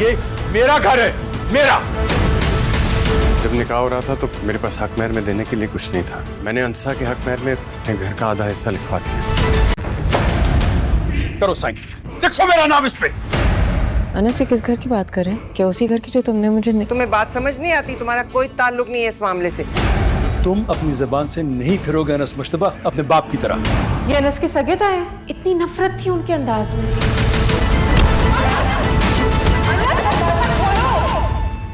ये मेरा घर है, मेरा। जब निकाह हो रहा था तो मेरे पास हक महर में देने के लिए कुछ नहीं था। मैंने अंसा के हक महर में अपने घर का आधा हिस्सा लिखवा दिया। करो साइन, लिखो मेरा नाम इस पे। अनस से किस घर की बात कर रहे हैं? क्या उसी घर की जो तुमने मुझे तुम्हें बात समझ नहीं आती? तुम्हारा कोई ताल्लुक नहीं है इस मामले से। तुम अपनी जबान से नहीं फिरोगे अनस मुश्तबा, अपने बाप की तरह। ये अनस के सगे ताए हैं? इतनी नफरत थी उनके अंदाज में।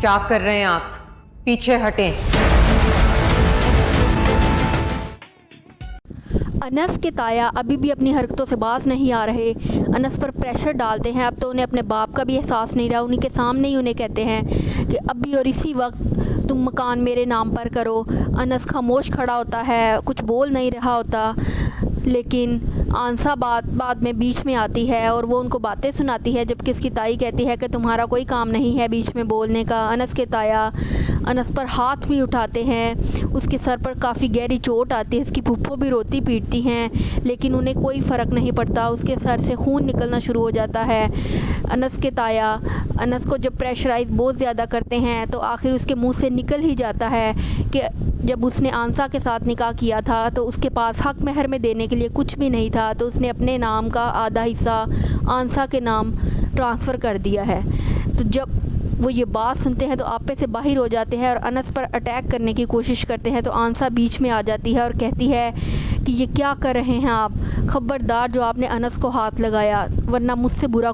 क्या कर रहे हैं आप? पीछे हटें। अनस के ताया अभी भी अपनी हरकतों से बाज नहीं आ रहे। अनस पर प्रेशर डालते हैं। अब तो उन्हें अपने बाप का भी एहसास नहीं रहा। उन्हीं के सामने ही उन्हें कहते हैं कि अभी और इसी वक्त तुम मकान मेरे नाम पर करो। अनस खामोश खड़ा होता है, कुछ बोल नहीं रहा होता, लेकिन आंसा बाद में बीच में आती है और वो उनको बातें सुनाती है, जबकि उसकी ताई कहती है कि तुम्हारा कोई काम नहीं है बीच में बोलने का। अनस के ताया अनस पर हाथ भी उठाते हैं। उसके सर पर काफ़ी गहरी चोट आती है। उसकी फूफो भी रोती पीटती हैं, लेकिन उन्हें कोई फ़र्क नहीं पड़ता। उसके सर से खून निकलना शुरू हो जाता है। अनस के ताया अनस को जब प्रेशराइज बहुत ज़्यादा करते हैं तो आखिर उसके मुंह से निकल ही जाता है कि जब उसने आंसा के साथ निकाह किया था तो उसके पास हक महर में देने के लिए कुछ भी नहीं था, तो उसने अपने नाम का आधा हिस्सा आंसा के नाम ट्रांसफ़र कर दिया है। तो जब वो ये बात सुनते हैं तो आपे से बाहर हो जाते हैं और अनस पर अटैक करने की कोशिश करते हैं। तो आंसा बीच में आ जाती है और कहती है कि ये क्या कर रहे हैं आप? खबरदार जो आपने अनस को हाथ लगाया, वरना मुझसे बुरा